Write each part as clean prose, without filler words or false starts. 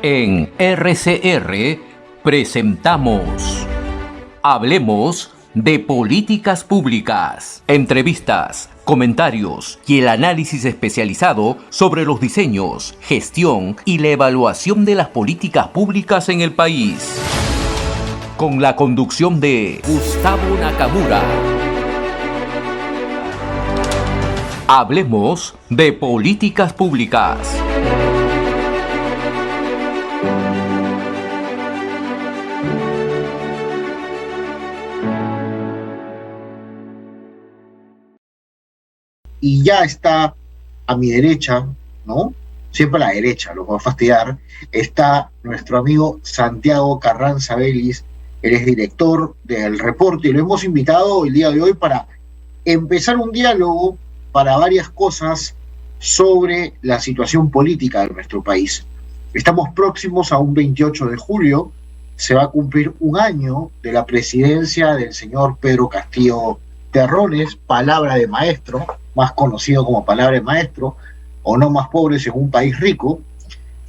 En RCR presentamos Hablemos de Políticas Públicas. Entrevistas, comentarios y el análisis especializado sobre los diseños, gestión y la evaluación de las políticas públicas en el país. Con la conducción de Gustavo Nakamura. Hablemos de Políticas Públicas. Y ya está a mi derecha, ¿no? Siempre a la derecha, lo voy a fastidiar, está nuestro amigo Santiago Carranza Vélez. Él es director del Reporte y lo hemos invitado el día de hoy para empezar un diálogo para varias cosas sobre la situación política de nuestro país. Estamos próximos a un 28 de julio, se va a cumplir un año de la presidencia del señor Pedro Castillo Terrones, palabra de maestro, más conocido como palabra de maestro, o no más pobre según un país rico.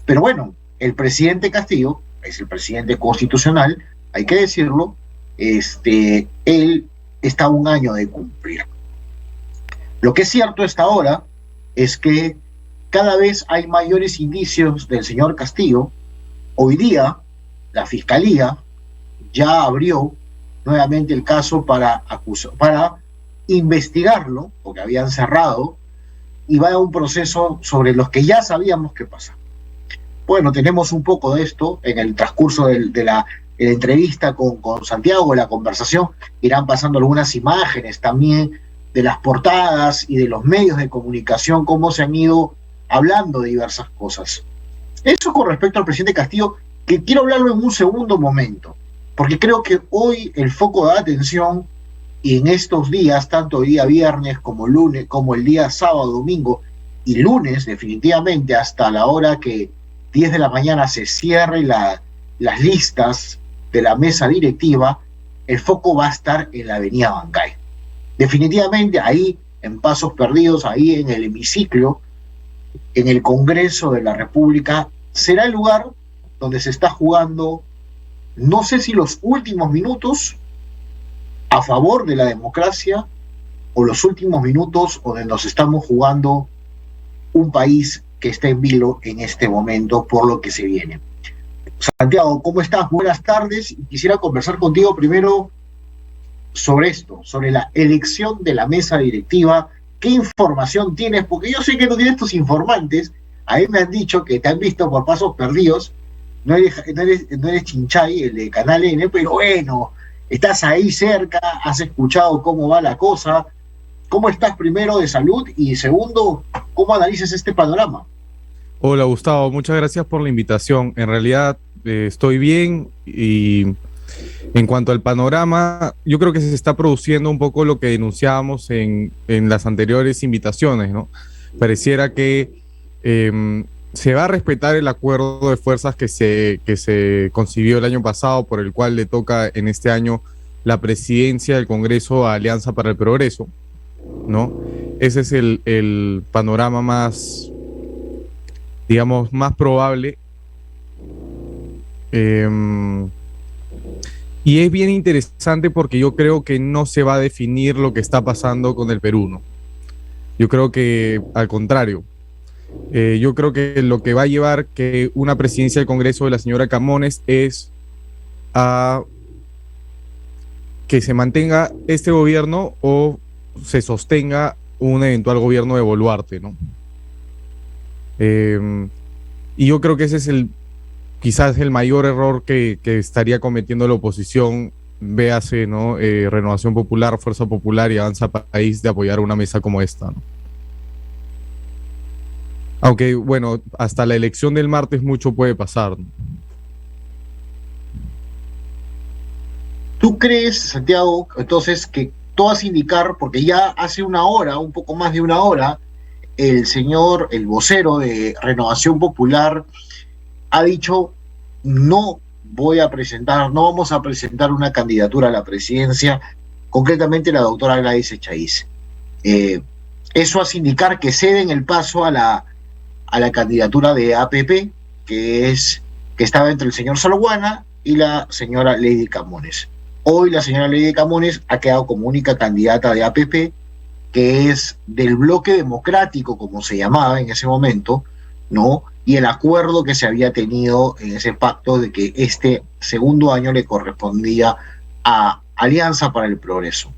Pero bueno, el presidente Castillo es el presidente constitucional, hay que decirlo, él está a un año de cumplir. Lo que es cierto hasta ahora es que cada vez hay mayores indicios del señor Castillo. Hoy día la Fiscalía ya abrió nuevamente el caso para investigarlo, porque habían cerrado, y va a un proceso sobre los que ya sabíamos qué pasa. Bueno, tenemos un poco de esto en el transcurso de la entrevista con Santiago, la conversación, irán pasando algunas imágenes también de las portadas y de los medios de comunicación, cómo se han ido hablando de diversas cosas. Eso con respecto al presidente Castillo, que quiero hablarlo en un segundo momento, porque creo que hoy el foco de atención, y en estos días, tanto el día viernes como lunes, como el día sábado, domingo y lunes, definitivamente hasta la hora que 10 de la mañana se cierren las listas de la mesa directiva, el foco va a estar en la avenida Bancay. Definitivamente ahí, en Pasos Perdidos, ahí en el hemiciclo, en el Congreso de la República, será el lugar donde se está jugando, no sé si los últimos minutos a favor de la democracia o los últimos minutos donde nos estamos jugando un país que está en vilo en este momento por lo que se viene. Santiago, ¿cómo estás? Buenas tardes. Quisiera conversar contigo primero sobre esto, sobre la elección de la mesa directiva. ¿Qué información tienes? Porque yo sé que no tienes tus informantes. A mí me han dicho que te han visto por Pasos Perdidos. No eres Chinchay, el de Canal N, pero bueno, estás ahí cerca, has escuchado cómo va la cosa. ¿Cómo estás primero de salud? Y segundo, ¿cómo analizas este panorama? Hola Gustavo, muchas gracias por la invitación. En realidad estoy bien y en cuanto al panorama, yo creo que se está produciendo un poco lo que denunciábamos en las anteriores invitaciones, ¿no? Pareciera que se va a respetar el acuerdo de fuerzas que se concibió el año pasado, por el cual le toca en este año la presidencia del Congreso a Alianza para el Progreso, ¿no? Ese es el panorama más, digamos, más probable. Y es bien interesante porque yo creo que no se va a definir lo que está pasando con el Perú, ¿no? Yo creo que al contrario. Yo creo que lo que va a llevar que una presidencia del Congreso de la señora Camones es a que se mantenga este gobierno o se sostenga un eventual gobierno de Boluarte, ¿no? Y yo creo que ese es quizás el mayor error que estaría cometiendo la oposición, véase, ¿no? Renovación Popular, Fuerza Popular y Avanza País, de apoyar una mesa como esta, ¿no? Aunque, bueno, hasta la elección del martes mucho puede pasar, ¿no? ¿Tú crees, Santiago, entonces que todo hace indicar, porque ya hace una hora, un poco más de una hora, el vocero de Renovación Popular ha dicho: no vamos a presentar una candidatura a la presidencia, concretamente la doctora Gladys Echaíz? Eso hace indicar que ceden el paso a la candidatura de APP, que es que estaba entre el señor Sologuana y la señora Lady Camones. Hoy la señora Lady Camones ha quedado como única candidata de APP, que es del bloque democrático, como se llamaba en ese momento, ¿no? Y el acuerdo que se había tenido en ese pacto de que este segundo año le correspondía a Alianza para el Progreso.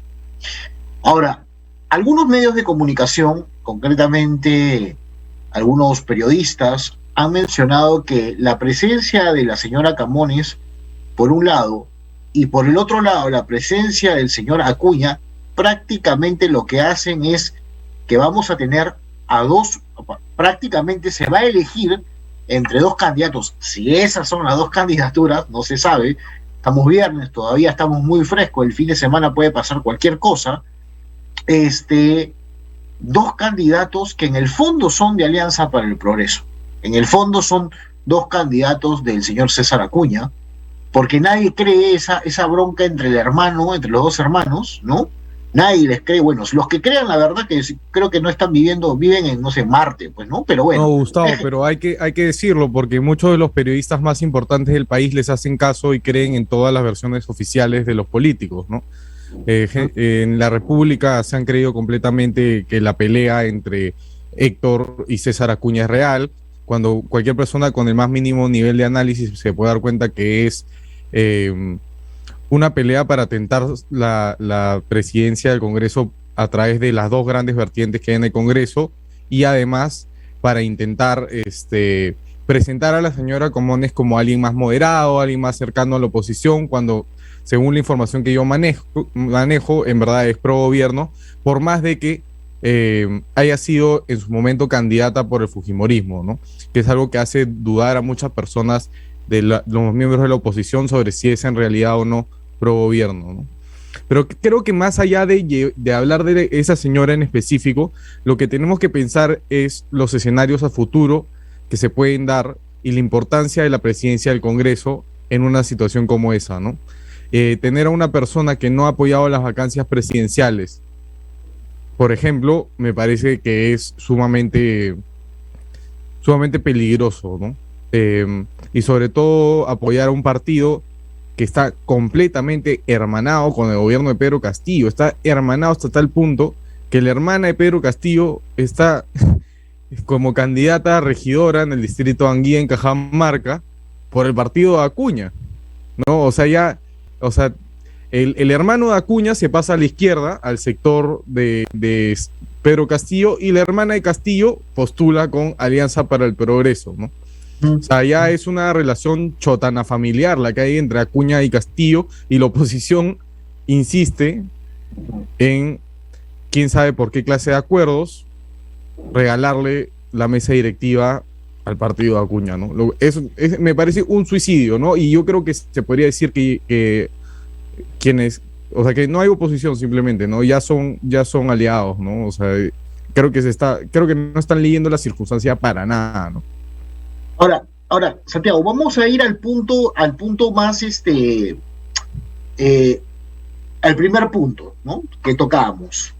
Ahora, algunos medios de comunicación, concretamente algunos periodistas, han mencionado que la presencia de la señora Camones, por un lado, y por el otro lado, la presencia del señor Acuña, prácticamente lo que hacen es que vamos a tener a dos, prácticamente se va a elegir entre dos candidatos. Si esas son las dos candidaturas, no se sabe. Estamos viernes, todavía estamos muy frescos, el fin de semana puede pasar cualquier cosa. Dos candidatos que en el fondo son de Alianza para el Progreso. En el fondo son dos candidatos del señor César Acuña, porque nadie cree esa bronca entre el hermano, entre los dos hermanos, ¿no? Nadie les cree. Bueno, los que crean, la verdad que creo que no están viven en, no sé, Marte, pues, ¿no? Pero bueno. No, Gustavo, pero hay que decirlo, porque muchos de los periodistas más importantes del país les hacen caso y creen en todas las versiones oficiales de los políticos, ¿no? En la República se han creído completamente que la pelea entre Héctor y César Acuña es real, cuando cualquier persona con el más mínimo nivel de análisis se puede dar cuenta que es una pelea para tentar la presidencia del Congreso a través de las dos grandes vertientes que hay en el Congreso, y además para intentar presentar a la señora Camones como alguien más moderado, alguien más cercano a la oposición, cuando, según la información que yo manejo, en verdad es pro gobierno, por más de que haya sido en su momento candidata por el fujimorismo, ¿no? Que es algo que hace dudar a muchas personas de los miembros de la oposición sobre si es en realidad o no pro gobierno, ¿no? Pero creo que más allá de hablar de esa señora en específico, lo que tenemos que pensar es los escenarios a futuro que se pueden dar y la importancia de la presidencia del Congreso en una situación como esa, ¿no? Tener a una persona que no ha apoyado las vacancias presidenciales, por ejemplo, me parece que es sumamente peligroso, ¿no? Y sobre todo apoyar a un partido que está completamente hermanado con el gobierno de Pedro Castillo. Está hermanado hasta tal punto que la hermana de Pedro Castillo está como candidata a regidora en el distrito de Anguía, en Cajamarca, por el partido de Acuña, ¿no? O sea, el hermano de Acuña se pasa a la izquierda, al sector de Pedro Castillo, y la hermana de Castillo postula con Alianza para el Progreso, ¿no? O sea, ya es una relación chotana familiar la que hay entre Acuña y Castillo, y la oposición insiste en, quién sabe por qué clase de acuerdos, regalarle la mesa directiva al partido de Acuña, ¿no? Me parece un suicidio, ¿no? Y yo creo que se podría decir que quienes, o sea, que no hay oposición simplemente, ¿no? Ya son aliados, ¿no? O sea, creo que no están leyendo la circunstancia para nada, ¿no? Ahora, Santiago, vamos a ir al punto más, al primer punto, ¿no? Que tocábamos.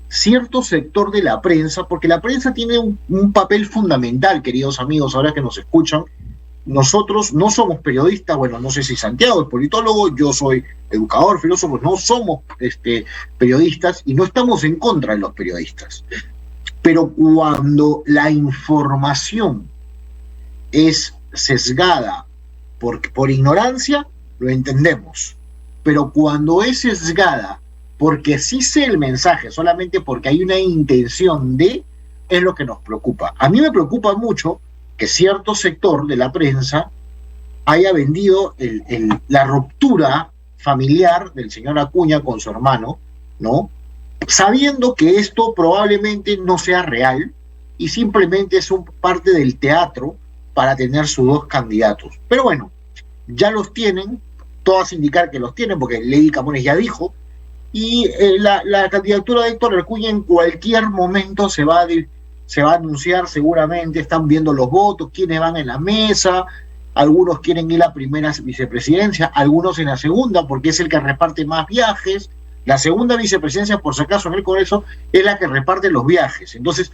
Cierto sector de la prensa, porque la prensa tiene un papel fundamental, queridos amigos, ahora que nos escuchan. Nosotros no somos periodistas, bueno, no sé si Santiago es politólogo, yo soy educador, filósofo, no somos periodistas y no estamos en contra de los periodistas. Pero cuando la información es sesgada por ignorancia, lo entendemos. Pero cuando es sesgada porque sí sé el mensaje, solamente porque hay una intención de, es lo que nos preocupa. A mí me preocupa mucho que cierto sector de la prensa haya vendido la ruptura familiar del señor Acuña con su hermano, ¿no? Sabiendo que esto probablemente no sea real y simplemente es parte del teatro para tener sus dos candidatos. Pero bueno, ya los tienen, todas indicar que los tienen, porque Lady Camones ya dijo, y la candidatura de Héctor Acuña en cualquier momento se va a anunciar seguramente. Están viendo los votos, quiénes van en la mesa, algunos quieren ir a la primera vicepresidencia, algunos en la segunda, porque es el que reparte más viajes. La segunda vicepresidencia, por si acaso, en el Congreso, es la que reparte los viajes. Entonces,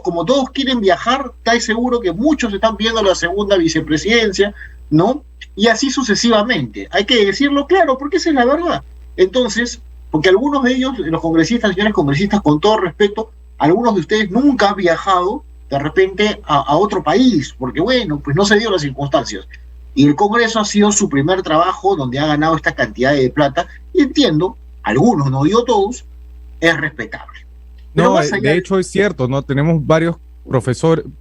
como todos quieren viajar, está seguro que muchos están viendo la segunda vicepresidencia, ¿no? Y así sucesivamente. Hay que decirlo claro, porque esa es la verdad. Entonces, porque algunos de ellos, los congresistas, señores congresistas, con todo respeto, algunos de ustedes nunca han viajado de repente a otro país, porque bueno, pues no se dio las circunstancias. Y el Congreso ha sido su primer trabajo donde ha ganado esta cantidad de plata, y entiendo, algunos, no digo todos, es respetable. Pero No, más allá de hecho es cierto, ¿no? Tenemos varios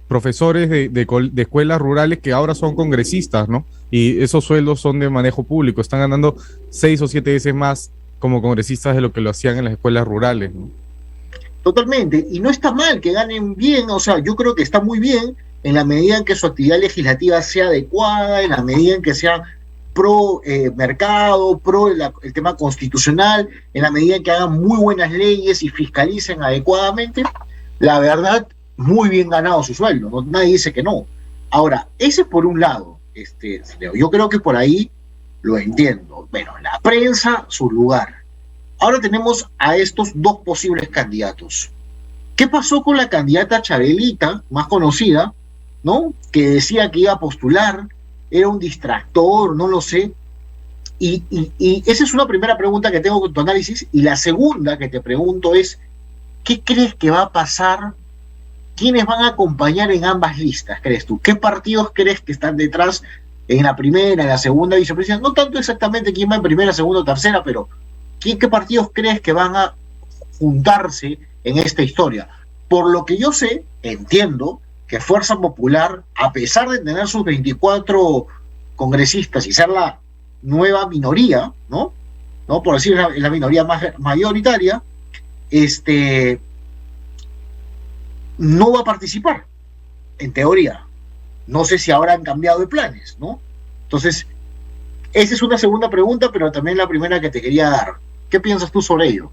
profesores de escuelas rurales que ahora son congresistas, ¿no? Y esos sueldos son de manejo público, están ganando 6 o 7 veces más como congresistas de lo que lo hacían en las escuelas rurales, ¿no? totalmente, y no está mal que ganen bien, o sea, yo creo que está muy bien en la medida en que su actividad legislativa sea adecuada, en la medida en que sea pro mercado, pro el tema constitucional, en la medida en que hagan muy buenas leyes y fiscalicen adecuadamente, la verdad, muy bien ganado su sueldo, ¿no? Nadie dice que no. Ahora, ese es por un lado, yo creo que por ahí lo entiendo. Bueno, la prensa, su lugar. Ahora tenemos a estos dos posibles candidatos. ¿Qué pasó con la candidata Chabelita, más conocida, ¿no? Que decía que iba a postular, era un distractor, no lo sé. Y esa es una primera pregunta que tengo con tu análisis. Y la segunda que te pregunto es, ¿qué crees que va a pasar? ¿Quiénes van a acompañar en ambas listas, crees tú? ¿Qué partidos crees que están detrás en la primera, en la segunda vicepresidencia? No tanto exactamente quién va en primera, segunda o tercera, pero ¿qué partidos crees que van a juntarse en esta historia? Por lo que yo sé, entiendo que Fuerza Popular, a pesar de tener sus 24 congresistas y ser la nueva minoría, ¿no? Por decir la minoría mayoritaria, no va a participar, en teoría. No sé si ahora han cambiado de planes, ¿no? Entonces, esa es una segunda pregunta, pero también la primera que te quería dar. ¿Qué piensas tú sobre ello?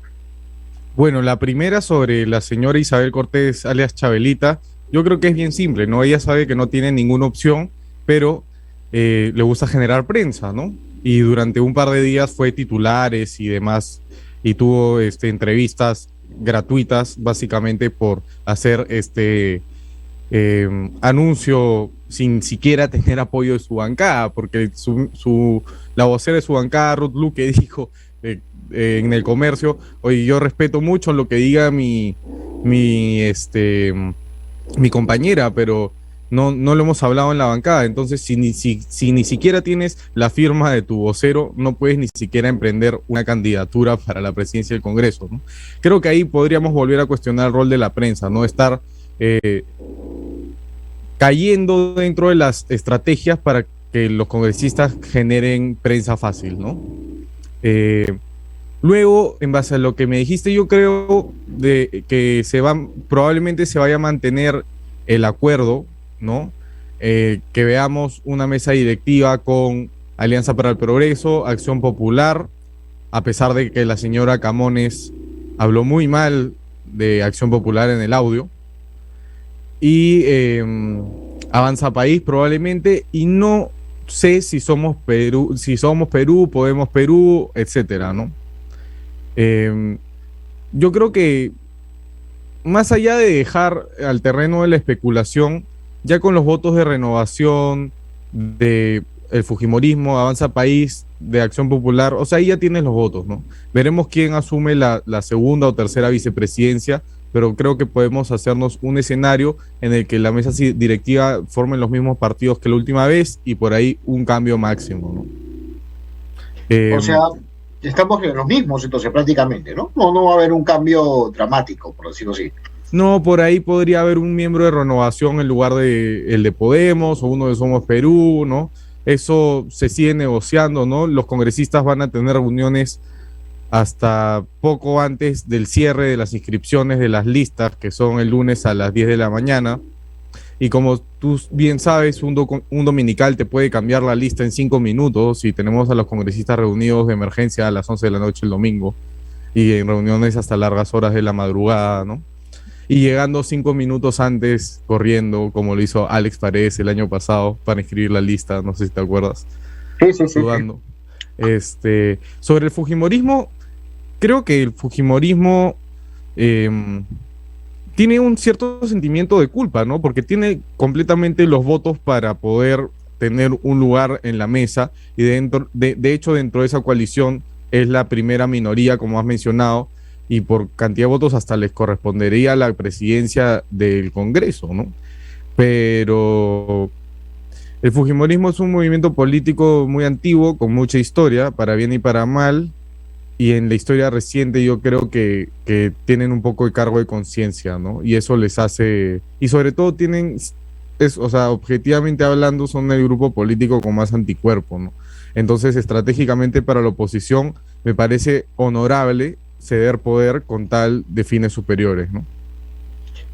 Bueno, la primera sobre la señora Isabel Cortés, alias Chabelita, yo creo que es bien simple, ¿no? Ella sabe que no tiene ninguna opción, pero le gusta generar prensa, ¿no? Y durante un par de días fue titulares y demás, y tuvo entrevistas gratuitas, básicamente por hacer anuncio sin siquiera tener apoyo de su bancada, porque la vocera de su bancada, Ruth Luque, dijo en El Comercio: oye, yo respeto mucho lo que diga mi compañera, pero no lo hemos hablado en la bancada. Entonces, si ni siquiera tienes la firma de tu vocero, no puedes ni siquiera emprender una candidatura para la presidencia del Congreso, ¿no? Creo que ahí podríamos volver a cuestionar el rol de la prensa, no estar cayendo dentro de las estrategias para que los congresistas generen prensa fácil, ¿no? Luego, en base a lo que me dijiste, yo creo que probablemente se vaya a mantener el acuerdo, ¿no? Que veamos una mesa directiva con Alianza para el Progreso, Acción Popular, a pesar de que la señora Camones habló muy mal de Acción Popular en el audio, y Avanza País probablemente, y no sé si somos Perú, Podemos Perú, etcétera, ¿no? Yo creo que más allá de dejar al terreno de la especulación, ya con los votos de Renovación, de el Fujimorismo, Avanza País, de Acción Popular, o sea, ahí ya tienes los votos, ¿no? Veremos quién asume la segunda o tercera vicepresidencia, pero creo que podemos hacernos un escenario en el que la mesa directiva formen los mismos partidos que la última vez y por ahí un cambio máximo, ¿no? O sea, estamos en los mismos, entonces, prácticamente, ¿no? No va a haber un cambio dramático, por decirlo así. No, por ahí podría haber un miembro de Renovación en lugar de el de Podemos o uno de Somos Perú, ¿no? Eso se sigue negociando, ¿no? Los congresistas van a tener reuniones hasta poco antes del cierre de las inscripciones de las listas, que son el lunes a las 10 de la mañana. Y como tú bien sabes, un dominical te puede cambiar la lista en 5 minutos, y tenemos a los congresistas reunidos de emergencia a las 11 de la noche el domingo, y en reuniones hasta largas horas de la madrugada, ¿no? Y llegando 5 minutos antes, corriendo, como lo hizo Alex Paredes el año pasado para inscribir la lista, no sé si te acuerdas. Sí. Sudando. Sobre el Fujimorismo, creo que el Fujimorismo tiene un cierto sentimiento de culpa, ¿no? Porque tiene completamente los votos para poder tener un lugar en la mesa, y de hecho dentro de esa coalición es la primera minoría, como has mencionado, y por cantidad de votos hasta les correspondería la presidencia del Congreso, ¿no? Pero el fujimorismo es un movimiento político muy antiguo, con mucha historia, para bien y para mal, y en la historia reciente yo creo que tienen un poco de cargo de conciencia, ¿no? Y eso les hace, y sobre todo tienen, o sea, objetivamente hablando, son el grupo político con más anticuerpo, ¿no? Entonces, estratégicamente para la oposición, me parece honorable ceder poder con tal de fines superiores, ¿no?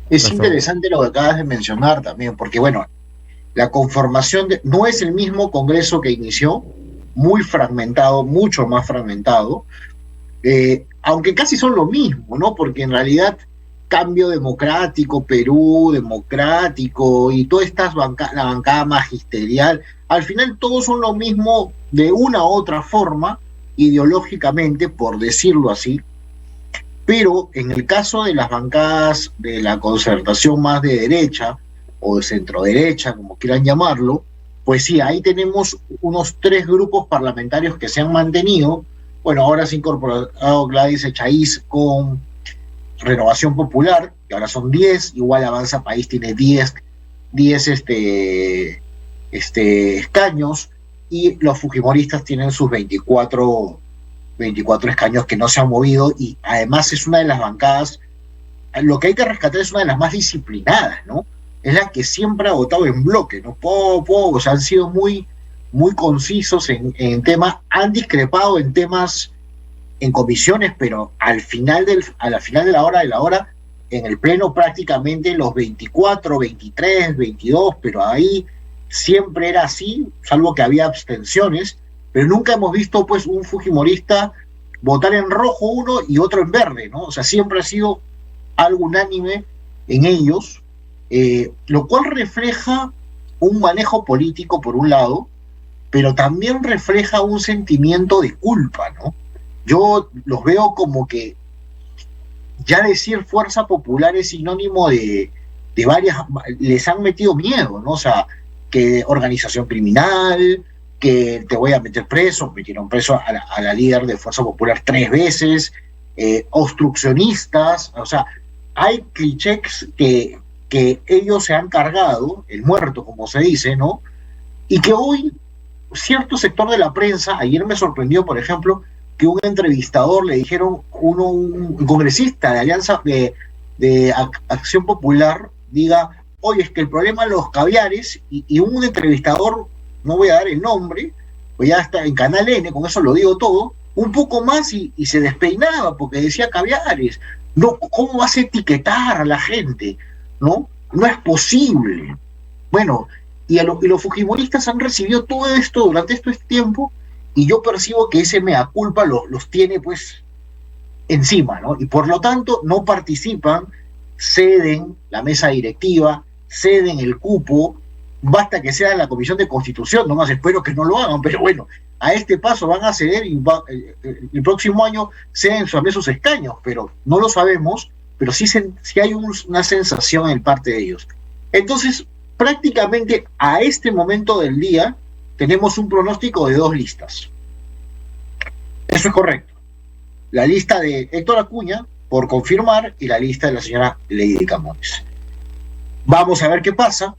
Es interesante lo que acabas de mencionar también, porque bueno, la conformación no es el mismo Congreso que inició, muy fragmentado, mucho más fragmentado, aunque casi son lo mismo, ¿no? Porque en realidad Cambio Democrático, Perú Democrático y todas estas la bancada magisterial, al final todos son lo mismo de una u otra forma, ideológicamente, por decirlo así, pero en el caso de las bancadas de la concertación más de derecha, o de centro derecha, como quieran llamarlo, pues sí, ahí tenemos unos 3 grupos parlamentarios que se han mantenido. Bueno, ahora se ha incorporado Gladys Echaíz con Renovación Popular, que ahora son 10, igual Avanza País tiene 10 escaños, y los fujimoristas tienen sus 24 escaños que no se han movido, y además es una de las bancadas, lo que hay que rescatar es una de las más disciplinadas, ¿no? Es la que siempre ha votado en bloque, ¿no? O sea, han sido muy concisos en temas, han discrepado en temas en comisiones, pero a la final de la hora, en el pleno prácticamente los 24, 23, 22, pero ahí siempre era así, salvo que había abstenciones, pero nunca hemos visto pues un fujimorista votar en rojo uno y otro en verde, ¿no? O sea, siempre ha sido algo unánime en ellos, lo cual refleja un manejo político por un lado, pero también refleja un sentimiento de culpa, ¿no? Yo los veo como que ya decir fuerza popular es sinónimo de varias, les han metido miedo, ¿no? O sea, que organización criminal, que te voy a meter preso, metieron preso a la líder de Fuerza Popular 3 veces, obstruccionistas, o sea, hay clichés que ellos se han cargado, el muerto, como se dice, ¿no? Y que hoy cierto sector de la prensa, ayer me sorprendió, por ejemplo, que un entrevistador le dijeron, un congresista de Alianza de Acción Popular, diga, oye, es que el problema de los caviares, y un entrevistador, no voy a dar el nombre, pues ya está en Canal N, con eso lo digo todo, un poco más y se despeinaba porque decía caviares. No, ¿cómo vas a etiquetar a la gente? ¿No? No es posible. Bueno, y los fujimoristas han recibido todo esto durante este tiempo, y yo percibo que ese mea culpa los tiene pues encima, ¿no? Y por lo tanto no participan, ceden la mesa directiva, ceden el cupo, basta que sea la Comisión de Constitución, nomás espero que no lo hagan, pero bueno, a este paso van a ceder y el próximo año ceden también sus escaños, pero no lo sabemos, pero sí hay una sensación en parte de ellos. Entonces, prácticamente a este momento del día tenemos un pronóstico de 2 listas. Eso es correcto. La lista de Héctor Acuña, por confirmar, y la lista de la señora Lady Camones. Vamos a ver qué pasa.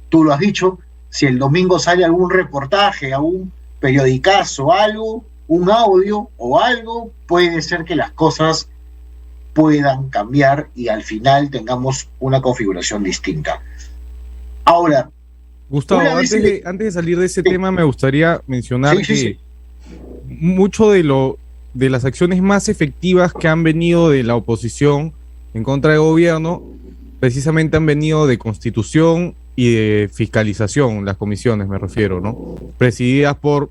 Tú lo has dicho, si el domingo sale algún reportaje, algún periodicazo, algo, un audio o algo, puede ser que las cosas puedan cambiar y al final tengamos una configuración distinta. Ahora, Gustavo, antes de salir de ese tema, me gustaría mencionar que mucho de las acciones más efectivas que han venido de la oposición en contra del gobierno, precisamente han venido de Constitución y de Fiscalización, las comisiones me refiero, ¿no? Presididas por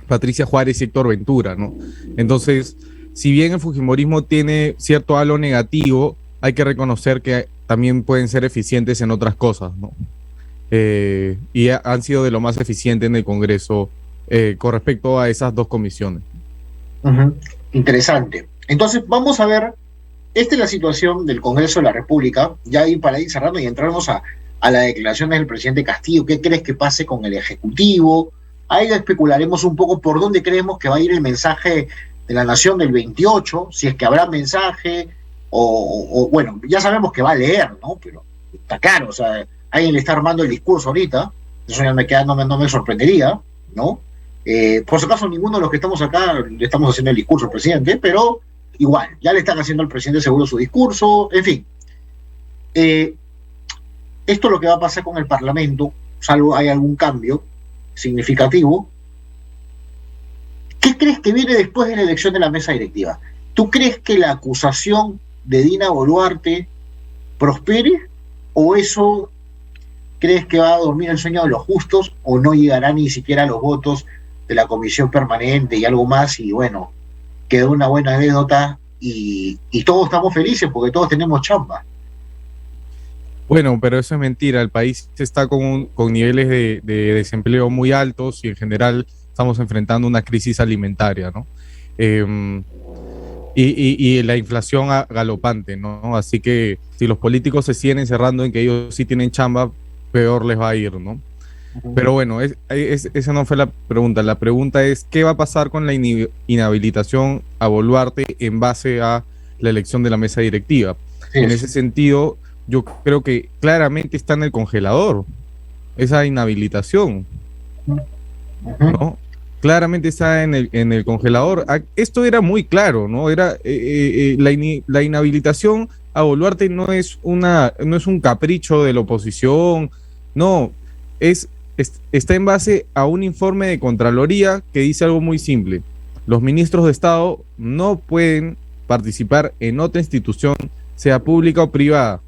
Patricia Juárez y Héctor Ventura, ¿no? Entonces, si bien el fujimorismo tiene cierto halo negativo, hay que reconocer que también pueden ser eficientes en otras cosas, ¿no? Y han sido de lo más eficiente en el Congreso con respecto a esas 2 comisiones. Interesante. Entonces, vamos a ver, esta es la situación del Congreso de la República, ya ahí para ir cerrando y entrarnos a a las declaraciones del presidente Castillo? ¿Qué crees que pase con el Ejecutivo? Ahí especularemos un poco por dónde creemos que va a ir el mensaje de la Nación del 28, si es que habrá mensaje, bueno, ya sabemos que va a leer, ¿no? Pero está claro, o sea, alguien le está armando el discurso ahorita, eso ya no me sorprendería, ¿no? Por si acaso, ninguno de los que estamos acá le estamos haciendo el discurso al presidente, pero igual, ya le están haciendo al presidente seguro su discurso, en fin. Esto es lo que va a pasar con el Parlamento, salvo hay algún cambio significativo. ¿Qué crees que viene después de la elección de la mesa directiva? ¿Tú crees que la acusación de Dina Boluarte prospere? ¿O eso crees que va a dormir el sueño de los justos? ¿O no llegará ni siquiera a los votos de la comisión permanente y algo más? Y bueno, quedó una buena anécdota y todos estamos felices porque todos tenemos chamba. Bueno, pero eso es mentira. El país está con niveles de desempleo muy altos y en general estamos enfrentando una crisis alimentaria, ¿no? Y la inflación galopante, ¿no? Así que si los políticos se siguen encerrando en que ellos sí tienen chamba, peor les va a ir, ¿no? Pero bueno, esa no fue la pregunta. La pregunta es, ¿qué va a pasar con la inhabilitación a Boluarte en base a la elección de la mesa directiva? Sí. En ese sentido, yo creo que claramente está en el congelador esa inhabilitación, ¿no? Claramente está en el congelador. Esto era muy claro, ¿no? Era la inhabilitación a Boluarte no es un capricho de la oposición, no, está en base a un informe de Contraloría que dice algo muy simple: los ministros de Estado no pueden participar en otra institución, sea pública o privada.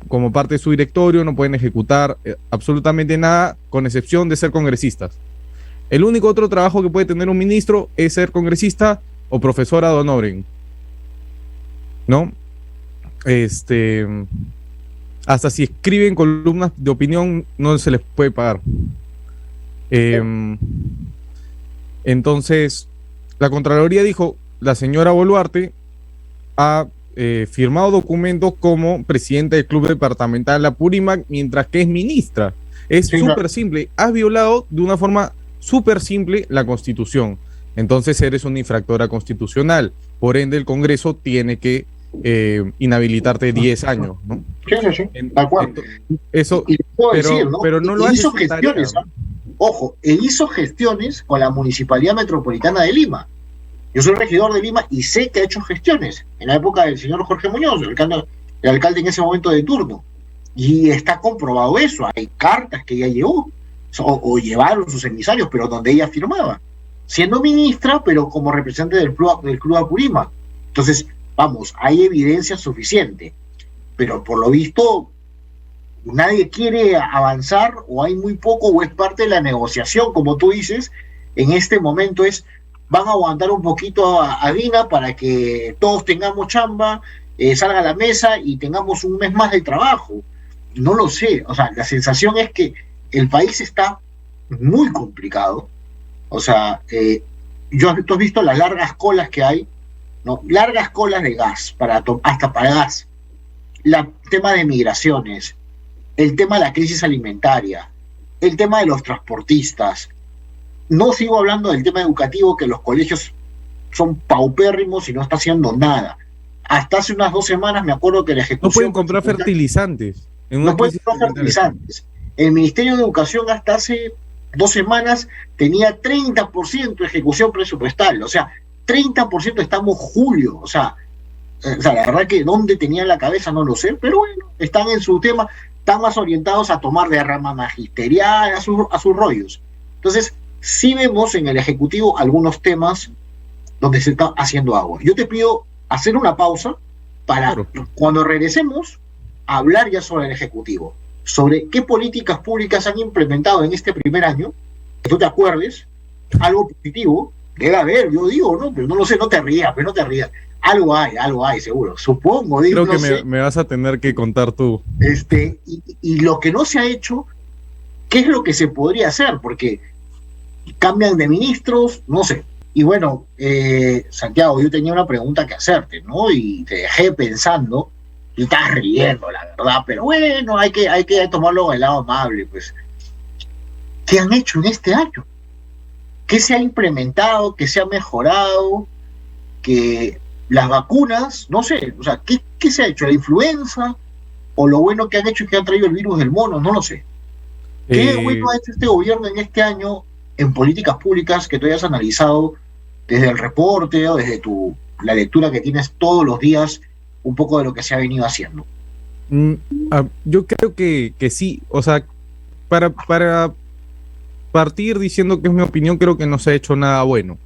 Como parte de su directorio no pueden ejecutar absolutamente nada, con excepción de ser congresistas. El único otro trabajo que puede tener un ministro es ser congresista o profesor ad honorem, ¿no? Hasta si escriben columnas de opinión no se les puede pagar. Entonces, la Contraloría dijo, la señora Boluarte ha firmado documentos como presidenta del Club Departamental Apurímac, mientras que es ministra. Es súper simple. Has violado de una forma súper simple la Constitución. Entonces eres una infractora constitucional. Por ende, el Congreso tiene que inhabilitarte 10 años, ¿no? Sí. Tal cual. Eso, y puedo decir, ¿no? Pero no lo hizo gestiones. Ojo, él hizo gestiones con la Municipalidad Metropolitana de Lima. Yo soy regidor de Lima y sé que ha hecho gestiones en la época del señor Jorge Muñoz, el alcalde en ese momento de turno. Y está comprobado eso. Hay cartas que ella llevó, o llevaron sus emisarios, pero donde ella firmaba, siendo ministra, pero como representante del Club Apurímac. Entonces, vamos, hay evidencia suficiente. Pero por lo visto, nadie quiere avanzar, o hay muy poco, o es parte de la negociación, como tú dices. En este momento van a aguantar un poquito a Dina para que todos tengamos chamba, salga a la mesa y tengamos un mes más de trabajo. No lo sé, o sea, la sensación es que el país está muy complicado. O sea, tú has visto las largas colas que hay, ¿no? Largas colas de gas, hasta para gas. El tema de migraciones, el tema de la crisis alimentaria, el tema de los transportistas. No sigo hablando del tema educativo, que los colegios son paupérrimos y no está haciendo nada. Hasta hace unas 2 semanas me acuerdo que la ejecución... No pueden comprar fertilizantes. No pueden comprar fertilizantes. El Ministerio de Educación hasta hace 2 semanas tenía 30% de ejecución presupuestal. O sea, 30% estamos julio. O sea, la verdad que dónde tenían la cabeza no lo sé, pero bueno, están en su tema, están más orientados a tomar de rama magisterial, a sus rollos. Entonces, sí vemos en el Ejecutivo algunos temas donde se está haciendo agua. Yo te pido hacer una pausa para, cuando regresemos, hablar ya sobre el Ejecutivo, sobre qué políticas públicas han implementado en este primer año, que tú te acuerdes, algo positivo, debe haber, yo digo, ¿no? Pero no lo sé, no te rías. Algo hay, seguro. Supongo, digo. Creo que me vas a tener que contar tú. Y lo que no se ha hecho, ¿qué es lo que se podría hacer? Porque cambian de ministros, no sé. Y bueno, Santiago, yo tenía una pregunta que hacerte, ¿no? Y te dejé pensando, y estás riendo, la verdad, pero bueno, hay que tomarlo del lado amable, pues. ¿Qué han hecho en este año? ¿Qué se ha implementado? ¿Qué se ha mejorado? Que las vacunas, no sé, o sea, ¿qué se ha hecho? ¿La influenza? ¿O lo bueno que han hecho es que han traído el virus del mono? No lo sé. ¿Qué bueno Eh, ha hecho este gobierno en este año en políticas públicas que tú hayas analizado desde el reporte o desde la lectura que tienes todos los días, un poco de lo que se ha venido haciendo? mm, yo creo que sí, o sea, para partir diciendo que es mi opinión, creo que no se ha hecho nada bueno.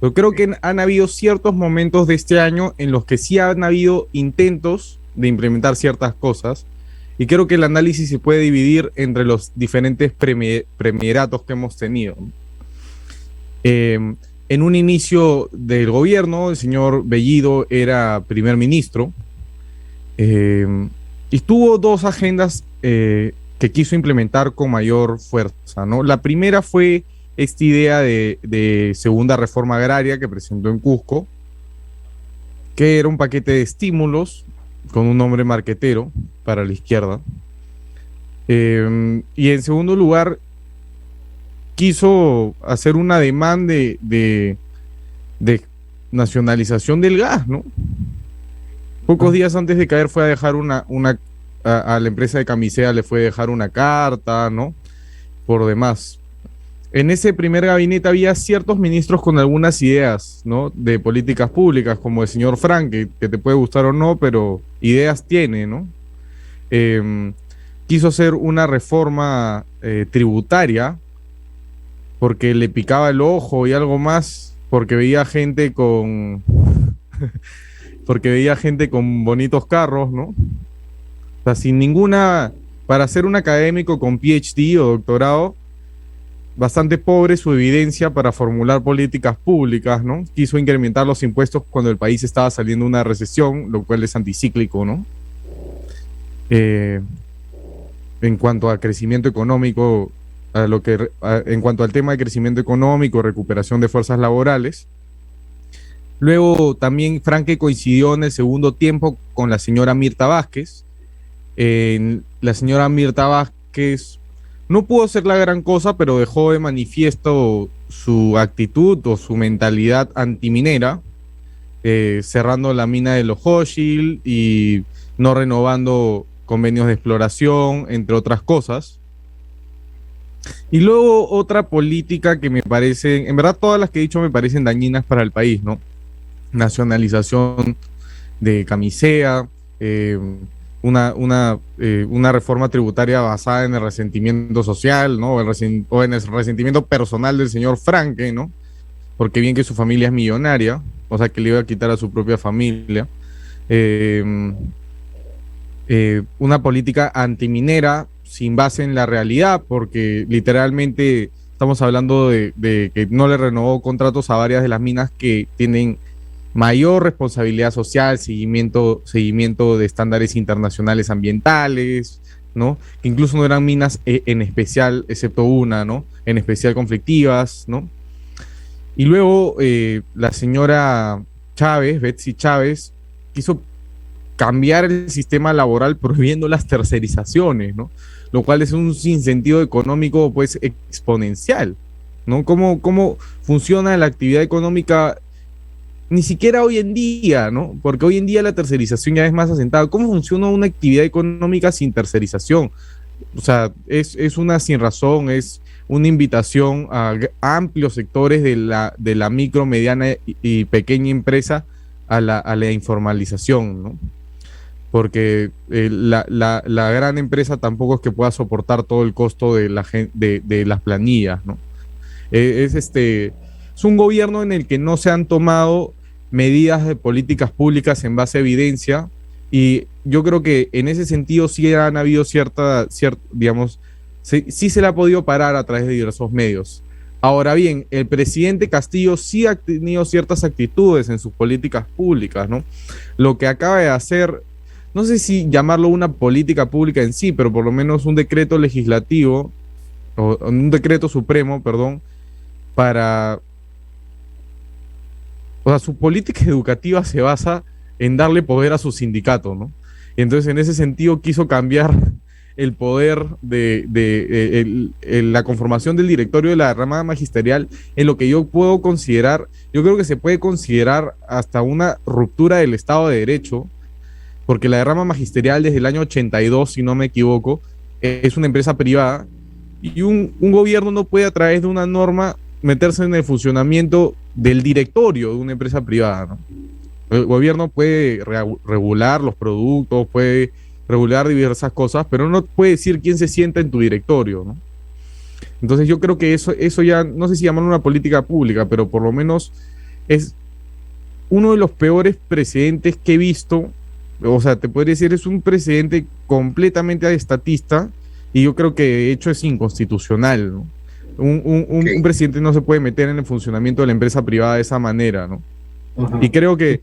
Yo creo que han habido ciertos momentos de este año en los que sí han habido intentos de implementar ciertas cosas, y creo que el análisis se puede dividir entre los diferentes premieratos que hemos tenido. En un inicio del gobierno, el señor Bellido era primer ministro, y tuvo dos agendas que quiso implementar con mayor fuerza, ¿no? La primera fue esta idea de segunda reforma agraria que presentó en Cusco, que era un paquete de estímulos con un nombre marquetero para la izquierda. Y en segundo lugar, quiso hacer una demanda de nacionalización del gas, ¿no? Pocos días antes de caer fue a dejar a la empresa de camisea le fue a dejar una carta, ¿no? Por demás. En ese primer gabinete había ciertos ministros con algunas ideas, ¿no? De políticas públicas, como el señor Frank, que te puede gustar o no, pero ideas tiene, ¿no? Quiso hacer una reforma tributaria porque le picaba el ojo y algo más, porque veía gente porque veía gente con bonitos carros, ¿no? O sea, sin ninguna, para ser un académico con PhD o doctorado, bastante pobre su evidencia para formular políticas públicas, ¿no? Quiso incrementar los impuestos cuando el país estaba saliendo de una recesión, lo cual es anticíclico, ¿no? En cuanto a crecimiento económico, en cuanto al tema de crecimiento económico, recuperación de fuerzas laborales. Luego también Franque coincidió en el segundo tiempo con la señora Mirta Vázquez. La señora Mirta Vázquez no pudo hacer la gran cosa, pero dejó de manifiesto su actitud o su mentalidad antiminera, cerrando la mina de los Hochschild y no renovando convenios de exploración, entre otras cosas. Y luego otra política que me parece, en verdad todas las que he dicho me parecen dañinas para el país, ¿no? Nacionalización de camisea, una reforma tributaria basada en el resentimiento social, ¿no? O en el resentimiento personal del señor Franque, ¿no? Porque bien que su familia es millonaria, o sea que le iba a quitar a su propia familia. Una política antiminera sin base en la realidad, porque literalmente estamos hablando de que no le renovó contratos a varias de las minas que tienen mayor responsabilidad social, seguimiento de estándares internacionales ambientales, ¿no? Que incluso no eran minas en especial, excepto una, ¿no? En especial conflictivas, ¿no? Y luego la señora Chávez, Betsy Chávez, quiso cambiar el sistema laboral prohibiendo las tercerizaciones, ¿no? Lo cual es un sinsentido económico pues exponencial, ¿no? ¿Cómo funciona la actividad económica? Ni siquiera hoy en día, ¿no? Porque hoy en día la tercerización ya es más asentada. ¿Cómo funciona una actividad económica sin tercerización? O sea, es una sin razón, es una invitación a amplios sectores de la micro, mediana y pequeña empresa a la informalización, ¿no? Porque la gran empresa tampoco es que pueda soportar todo el costo de las planillas, ¿no? Es un gobierno en el que no se han tomado medidas de políticas públicas en base a evidencia, y yo creo que en ese sentido sí han habido digamos, sí se le ha podido parar a través de diversos medios. Ahora bien, el presidente Castillo sí ha tenido ciertas actitudes en sus políticas públicas, ¿no? Lo que acaba de hacer, no sé si llamarlo una política pública en sí, pero por lo menos un decreto legislativo, o un decreto supremo, perdón, o sea, su política educativa se basa en darle poder a su sindicato, ¿no? Entonces, en ese sentido, quiso cambiar el poder la conformación del directorio de la rama magisterial en lo que yo puedo considerar, yo creo que se puede considerar hasta una ruptura del Estado de Derecho, porque la rama magisterial desde el año 82, si no me equivoco, es una empresa privada y un gobierno no puede a través de una norma meterse en el funcionamiento del directorio de una empresa privada, ¿no? El gobierno puede regular los productos, puede regular diversas cosas, pero no puede decir quién se sienta en tu directorio, ¿no? Entonces yo creo que eso ya, no sé si llamarlo una política pública, pero por lo menos es uno de los peores precedentes que he visto. O sea, te podría decir, es un precedente completamente estatista y yo creo que de hecho es inconstitucional, ¿no? Un presidente no se puede meter en el funcionamiento de la empresa privada de esa manera, ¿no? Y creo que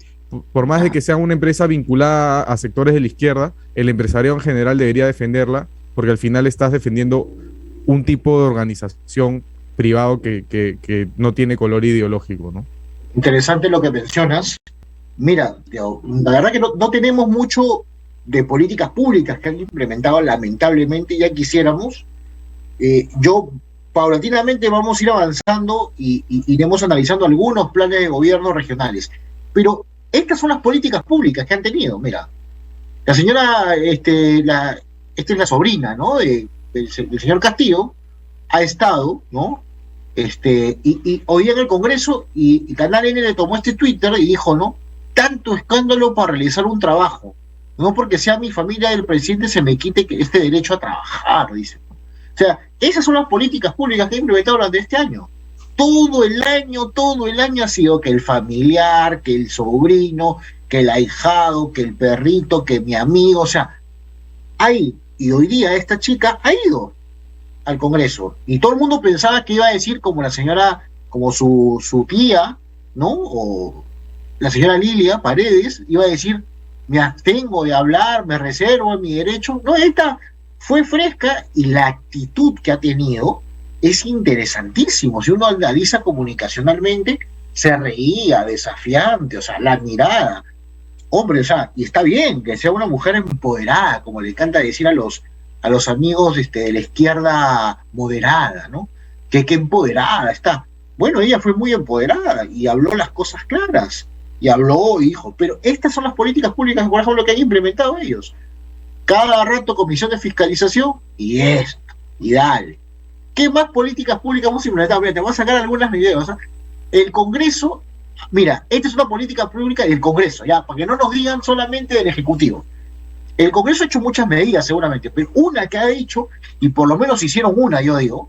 por más de que sea una empresa vinculada a sectores de la izquierda, el empresariado en general debería defenderla, porque al final estás defendiendo un tipo de organización privado que no tiene color ideológico, ¿no? Interesante lo que mencionas. Mira, la verdad que no tenemos mucho de políticas públicas que han implementado, lamentablemente, ya quisiéramos. Yo paulatinamente vamos a ir avanzando y iremos analizando algunos planes de gobierno regionales. Pero estas son las políticas públicas que han tenido. Mira, la señora, esta es la sobrina, ¿no? del señor Castillo, ha estado, ¿no? Y hoy en el Congreso, y Canal N le tomó este Twitter y dijo, ¿no? Tanto escándalo para realizar un trabajo. No porque sea mi familia del presidente se me quite este derecho a trabajar, dice. O sea, esas son las políticas públicas que he implementado durante este año. Todo el año ha sido que el familiar, que el sobrino, que el ahijado, que el perrito, que mi amigo, o sea, y hoy día esta chica ha ido al Congreso, y todo el mundo pensaba que iba a decir como la señora, como su tía, ¿no? O la señora Lilia Paredes, iba a decir, me abstengo de hablar, me reservo mi derecho. No, esta fue fresca y la actitud que ha tenido es interesantísimo. Si uno analiza comunicacionalmente, se reía, desafiante, o sea, la mirada. Hombre, o sea, y está bien que sea una mujer empoderada, como le encanta decir a los amigos de la izquierda moderada, ¿no? Que empoderada está. Bueno, ella fue muy empoderada y habló las cosas claras. Y habló, dijo, pero estas son las políticas públicas, por ejemplo, que han implementado ellos. Cada rato comisión de fiscalización y esto, y dale. ¿Qué más políticas públicas hemos implementado? Mira, te voy a sacar algunas videos. ¿Eh? El Congreso, mira, esta es una política pública del Congreso, ya, para que no nos digan solamente del Ejecutivo. El Congreso ha hecho muchas medidas seguramente, pero una que ha hecho, y por lo menos hicieron una, yo digo,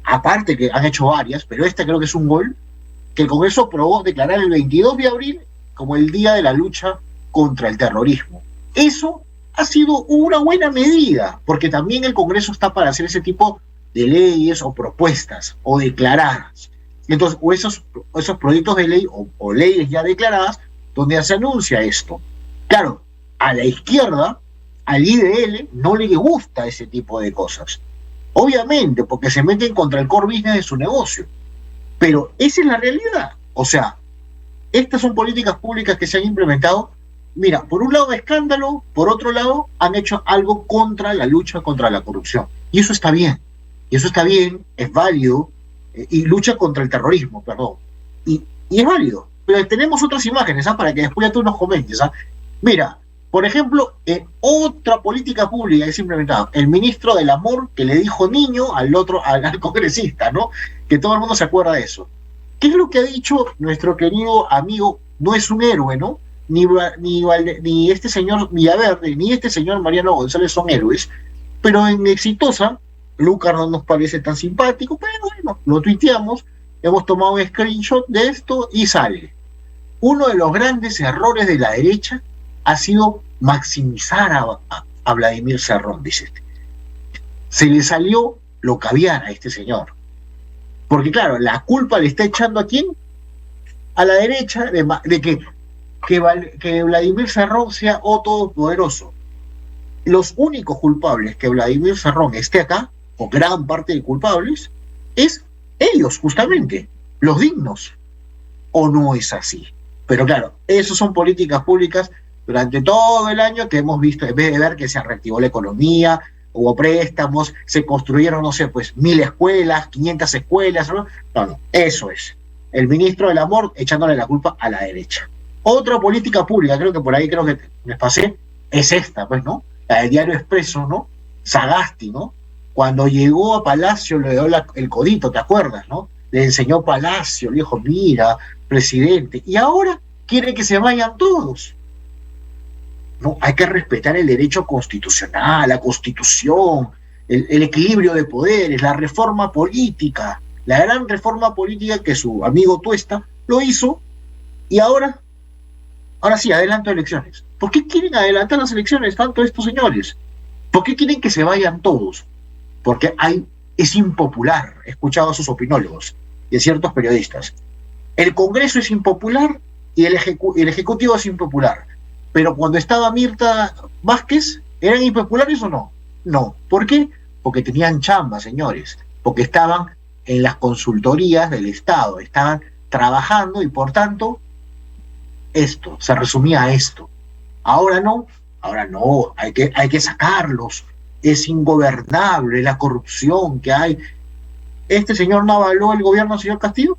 aparte que han hecho varias, pero esta creo que es un gol, que el Congreso aprobó declarar el 22 de abril como el Día de la Lucha contra el Terrorismo. Eso ha sido una buena medida, porque también el Congreso está para hacer ese tipo de leyes o propuestas o declaradas. Entonces, o esos proyectos de ley o leyes ya declaradas donde se anuncia esto. Claro, a la izquierda, al IDL, no le gusta ese tipo de cosas. Obviamente, porque se meten contra el core business de su negocio. Pero esa es la realidad. O sea, estas son políticas públicas que se han implementado. Mira, por un lado escándalo, por otro lado han hecho algo contra la lucha contra la corrupción. Y eso está bien. Y eso está bien, es válido, y lucha contra el terrorismo, perdón. Y es válido. Pero tenemos otras imágenes, para que después ya tú nos comentes. Mira, por ejemplo, otra política pública que se ha implementado, el ministro del Amor que le dijo niño al congresista, ¿no? Que todo el mundo se acuerda de eso. ¿Qué es lo que ha dicho nuestro querido amigo? No es un héroe, ¿no? Ni este señor Villaverde, ni este señor Mariano González son héroes, pero en Exitosa, Lucas no nos parece tan simpático, pero bueno, lo tuiteamos, hemos tomado un screenshot de esto y sale. Uno de los grandes errores de la derecha ha sido maximizar a Vladimir Cerrón, dice este. Se le salió lo caviar a este señor. Porque claro, la culpa le está echando ¿a quién? A la derecha de que Vladimir Cerrón sea todopoderoso. Los únicos culpables que Vladimir Cerrón esté acá, o gran parte de culpables, es ellos, justamente, los dignos. ¿O no es así? Pero claro, esas son políticas públicas Durante todo el año que hemos visto, en vez de ver que se reactivó la economía, hubo préstamos, se construyeron, no sé, pues 1000 escuelas, 500 escuelas, ¿no? No, no, eso es. El ministro del Amor echándole la culpa a la derecha. Otra política pública, creo que por ahí creo que me pasé, es esta, pues, ¿no? La del Diario Expreso, ¿no? Sagasti, ¿no? Cuando llegó a Palacio le dio el codito, ¿te acuerdas, no? Le enseñó Palacio, le dijo, mira, presidente, y ahora quiere que se vayan todos. No, hay que respetar el derecho constitucional, la constitución, el equilibrio de poderes, la reforma política, la gran reforma política que su amigo Tuesta lo hizo, y ahora sí, adelanto elecciones. ¿Por qué quieren adelantar las elecciones tanto estos señores? ¿Por qué quieren que se vayan todos? Porque es impopular, he escuchado a sus opinólogos y a ciertos periodistas. El Congreso es impopular y el Ejecutivo es impopular. Pero cuando estaba Mirta Vázquez, ¿eran impopulares o no? No. ¿Por qué? Porque tenían chamba, señores. Porque estaban en las consultorías del Estado, estaban trabajando y por tanto, esto, se resumía a esto. Ahora no, hay que sacarlos. Es ingobernable la corrupción que hay. ¿Este señor no avaló el gobierno del señor Castillo?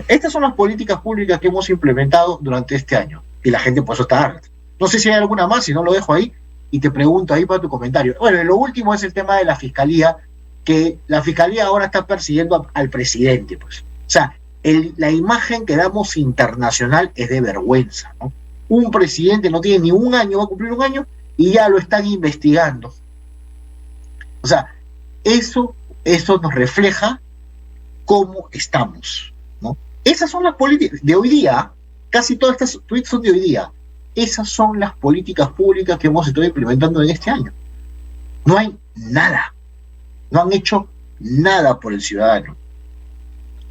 Estas son las políticas públicas que hemos implementado durante este año. Y la gente por eso está harta. No sé si hay alguna más, si no lo dejo ahí y te pregunto ahí para tu comentario. Bueno, lo último es el tema de la fiscalía, que la fiscalía ahora está persiguiendo al presidente, pues. O sea, la imagen que damos internacional es de vergüenza, ¿no? Un presidente no tiene ni un año, va a cumplir un año, y ya lo están investigando. O sea, eso nos refleja cómo estamos, ¿no? Esas son las políticas de hoy día. Casi todas estas tweets son de hoy día. Esas son las políticas públicas que hemos estado implementando en este año. No hay nada. No han hecho nada por el ciudadano.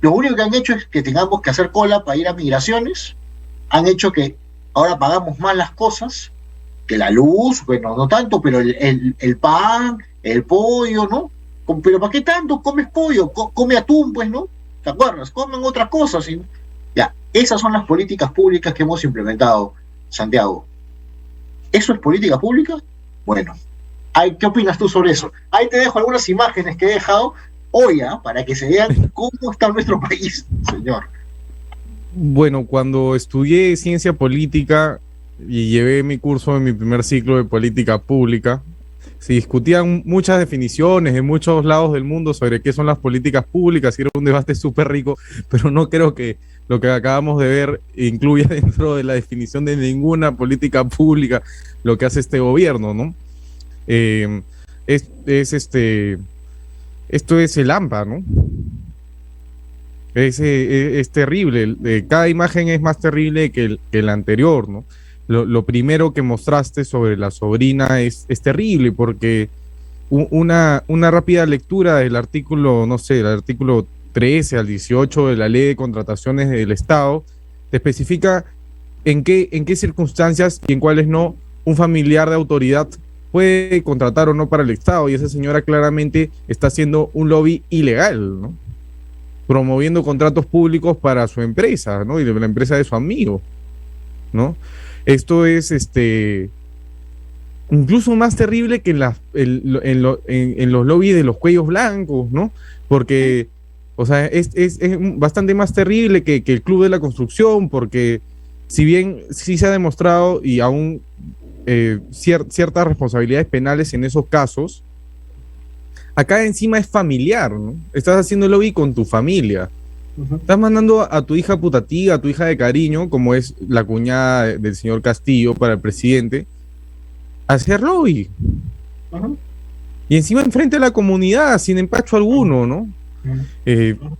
Lo único que han hecho es que tengamos que hacer cola para ir a migraciones. Han hecho que ahora pagamos más las cosas, que la luz, bueno, no tanto, pero el pan, el pollo, ¿no? Pero ¿para qué tanto comes pollo? Come atún, pues, ¿no? ¿Te acuerdas? Comen otras cosas. ¿Sí? Ya, esas son las políticas públicas que hemos implementado, Santiago. ¿Eso es política pública? Bueno, ¿qué opinas tú sobre eso? Ahí te dejo algunas imágenes que he dejado hoy, para que se vean cómo está nuestro país, señor. Bueno, cuando estudié ciencia política y llevé mi curso en mi primer ciclo de política pública, se discutían muchas definiciones en muchos lados del mundo sobre qué son las políticas públicas, y era un debate súper rico, pero no creo que lo que acabamos de ver incluya dentro de la definición de ninguna política pública lo que hace este gobierno, ¿no? Esto es el AMPA, ¿no? Es terrible. Cada imagen es más terrible que el anterior, ¿no? Lo primero que mostraste sobre la sobrina es terrible, porque una rápida lectura del artículo, no sé, el artículo 13 al 18 de la Ley de Contrataciones del Estado, te especifica en qué circunstancias y en cuáles no un familiar de autoridad puede contratar o no para el Estado, y esa señora claramente está haciendo un lobby ilegal, ¿no? Promoviendo contratos públicos para su empresa, ¿no? Y de la empresa de su amigo, ¿no? Esto es incluso más terrible que en los lobbies de los cuellos blancos, ¿no? Porque, o sea, es bastante más terrible que el Club de la Construcción, porque si bien sí se ha demostrado y aún ciertas responsabilidades penales en esos casos, acá encima es familiar, ¿no? Estás haciendo lobby con tu familia. Uh-huh. Estás mandando a tu hija putativa, a tu hija de cariño, como es la cuñada del señor Castillo para el presidente, a hacer lobby. Uh-huh. Y encima enfrente a la comunidad, sin empacho alguno, ¿no? Uh-huh.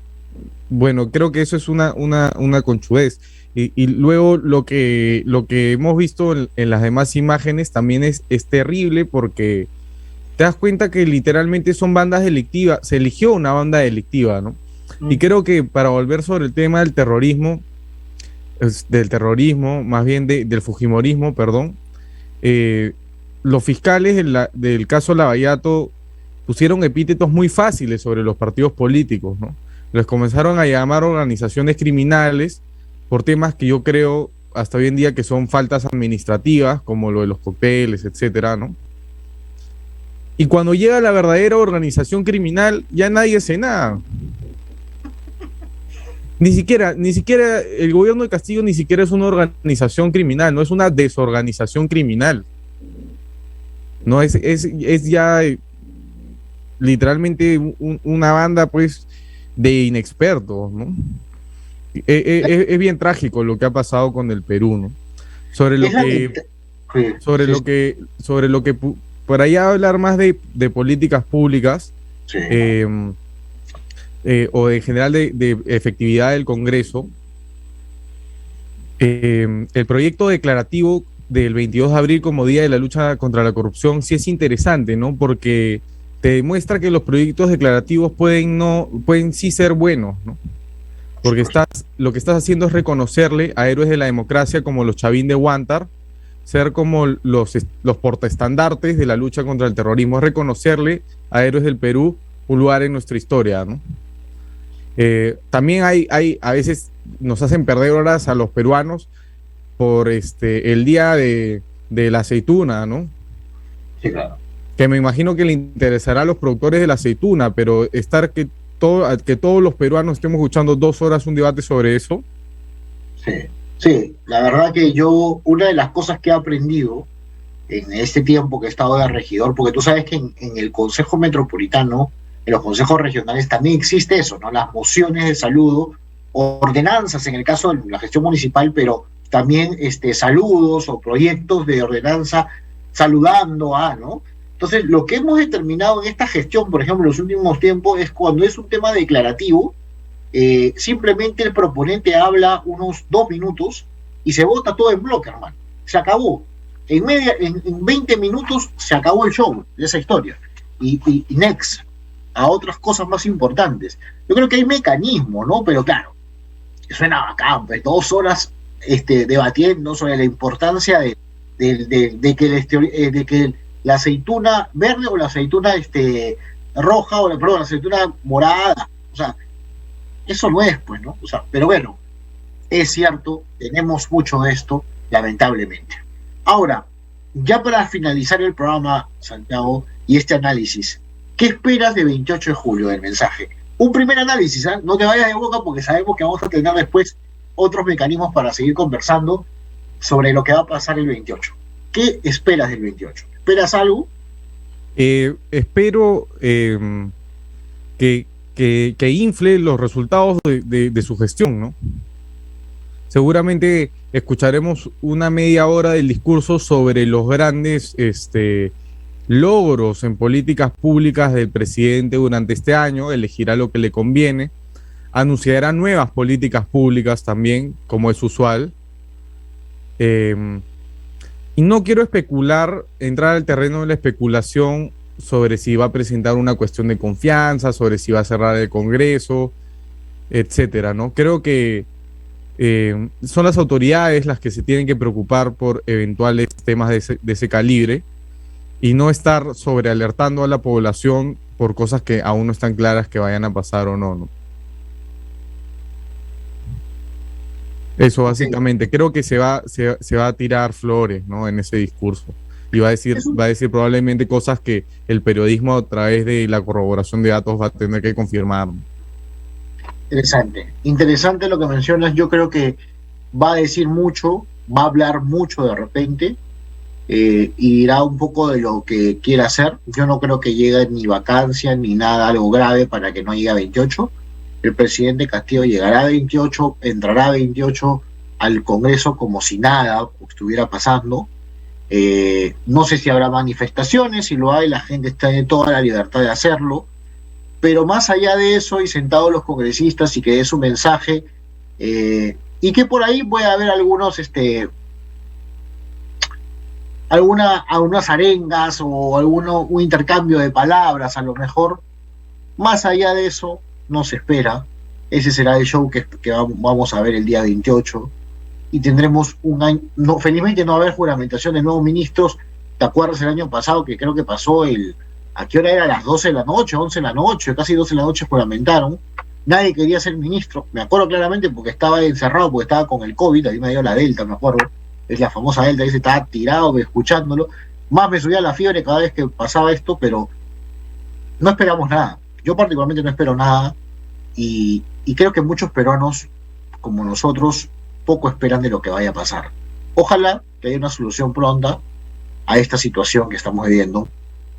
Bueno, creo que eso es una conchudez. Y luego lo que hemos visto en las demás imágenes también es terrible, porque te das cuenta que literalmente son bandas delictivas. Se eligió una banda delictiva, ¿no? Y creo que para volver sobre el tema del terrorismo, más bien del fujimorismo, perdón, los fiscales del caso Lavallato pusieron epítetos muy fáciles sobre los partidos políticos, ¿no? Les comenzaron a llamar organizaciones criminales por temas que yo creo, hasta hoy en día que son faltas administrativas, como lo de los cócteles, etcétera, ¿no? Y cuando llega la verdadera organización criminal, ya nadie hace nada. Ni siquiera el gobierno de Castillo ni siquiera es una organización criminal, no es una desorganización criminal. No es ya literalmente una banda pues de inexpertos, ¿no? Es bien trágico lo que ha pasado con el Perú, ¿no? Sobre lo que por ahí hablar más de políticas públicas, Sí. O en general de efectividad del Congreso, el proyecto declarativo del 22 de abril como Día de la Lucha contra la Corrupción sí es interesante, ¿no? Porque te demuestra que los proyectos declarativos pueden sí ser buenos, ¿no? Porque lo que estás haciendo es reconocerle a héroes de la democracia como los Chavín de Huántar, ser como los portaestandartes de la lucha contra el terrorismo, es reconocerle a héroes del Perú un lugar en nuestra historia, ¿no? También a veces nos hacen perder horas a los peruanos por el día de la aceituna, ¿no? Sí, claro. Que me imagino que le interesará a los productores de la aceituna, pero que todos los peruanos estemos escuchando 2 horas un debate sobre eso. Sí, la verdad que una de las cosas que he aprendido en este tiempo que he estado de regidor, porque tú sabes que en el Consejo Metropolitano, en los consejos regionales también existe eso, ¿no? Las mociones de saludo, ordenanzas en el caso de la gestión municipal, pero también saludos o proyectos de ordenanza saludando ¿no? Entonces, lo que hemos determinado en esta gestión, por ejemplo, en los últimos tiempos, es cuando es un tema declarativo, simplemente el proponente habla unos 2 minutos y se vota todo en bloque, hermano. Se acabó. En 20 minutos se acabó el show de esa historia. Y next, a otras cosas más importantes. Yo creo que hay mecanismos, ¿no? Pero claro, suena bacán, pues 2 horas debatiendo sobre la importancia de que la aceituna verde o la aceituna roja o la aceituna morada, o sea, eso no es, pues, ¿no? O sea, pero bueno, es cierto, tenemos mucho de esto, lamentablemente. Ahora, ya para finalizar el programa, Santiago, y este análisis, ¿qué esperas de 28 de julio del mensaje? Un primer análisis, ¿eh? No te vayas de boca porque sabemos que vamos a tener después otros mecanismos para seguir conversando sobre lo que va a pasar el 28. ¿Qué esperas del 28? ¿Esperas algo? Espero que infle los resultados de su gestión, ¿no? Seguramente escucharemos una media hora del discurso sobre los grandes logros en políticas públicas del presidente durante este año, elegirá lo que le conviene, anunciará nuevas políticas públicas también, como es usual. Y no quiero entrar al terreno de la especulación sobre si va a presentar una cuestión de confianza, sobre si va a cerrar el Congreso, etcétera, ¿no? Creo que son las autoridades las que se tienen que preocupar por eventuales temas de ese calibre y no estar sobrealertando a la población por cosas que aún no están claras que vayan a pasar o no, ¿no? Eso básicamente, creo que se va a tirar flores, ¿no? En ese discurso. Y va a decir probablemente cosas que el periodismo a través de la corroboración de datos va a tener que confirmar. Interesante lo que mencionas. Yo creo que va a decir mucho, va a hablar mucho de repente, y dirá un poco de lo que quiere hacer. Yo no creo que llegue ni vacancia ni nada, algo grave para que no llegue a 28. El presidente Castillo llegará a 28, entrará a 28 al Congreso como si nada estuviera pasando. No sé si habrá manifestaciones, si lo hay, la gente está en toda la libertad de hacerlo, pero más allá de eso, y sentados los congresistas y que dé su mensaje, y que por ahí puede haber algunos, algunas arengas o un intercambio de palabras, a lo mejor. Más allá de eso, no se espera. Ese será el show que vamos a ver el día 28. Y tendremos un año. No, felizmente no va a haber juramentación de nuevos ministros. ¿Te acuerdas el año pasado que creo que pasó ¿a qué hora era? ¿A las 12 de la noche, 11 de la noche? Casi 12 de la noche juramentaron. nadie quería ser ministro, me acuerdo claramente porque estaba encerrado, porque estaba con el COVID, ahí me dio la Delta, me acuerdo, es la famosa Delta, dice, estaba tirado escuchándolo, más me subía la fiebre cada vez que pasaba esto, pero no esperamos nada, yo particularmente no espero nada, y creo que muchos peruanos, como nosotros, poco esperan de lo que vaya a pasar. Ojalá que haya una solución pronta a esta situación que estamos viviendo,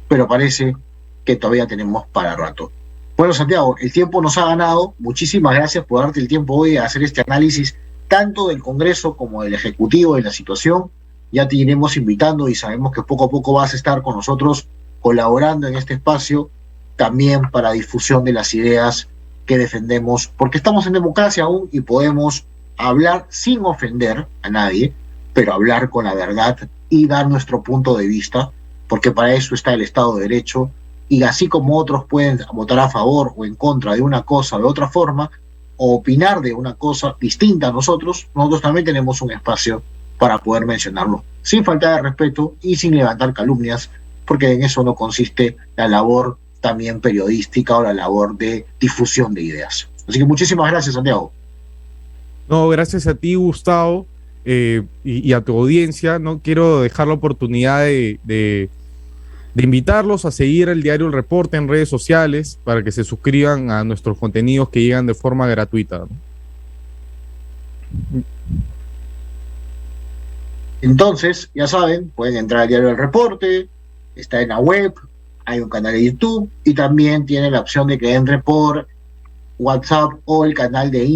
pero parece que todavía tenemos para rato. Bueno, Santiago, el tiempo nos ha ganado. Muchísimas gracias por darte el tiempo hoy a hacer este análisis tanto del Congreso como del Ejecutivo de la situación. Ya te iremos invitando y sabemos que poco a poco vas a estar con nosotros colaborando en este espacio también para difusión de las ideas que defendemos, porque estamos en democracia aún y podemos hablar sin ofender a nadie, pero hablar con la verdad y dar nuestro punto de vista, porque para eso está el Estado de Derecho, y así como otros pueden votar a favor o en contra de una cosa o de otra forma, o opinar de una cosa distinta a nosotros también tenemos un espacio para poder mencionarlo, sin falta de respeto y sin levantar calumnias, porque en eso no consiste la labor también periodística o la labor de difusión de ideas. Así que muchísimas gracias, Santiago. No, gracias a ti, Gustavo, y a tu audiencia. No quiero dejar la oportunidad de invitarlos a seguir el diario El Reporte en redes sociales para que se suscriban a nuestros contenidos que llegan de forma gratuita, ¿no? Entonces, ya saben, pueden entrar al diario El Reporte, está en la web, hay un canal de YouTube y también tiene la opción de que entre por WhatsApp o el canal de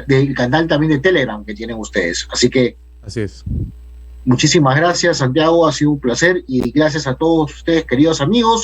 del canal también de Telegram que tienen ustedes. Así que Así es. muchísimas gracias, Santiago, ha sido un placer y gracias a todos ustedes, queridos amigos.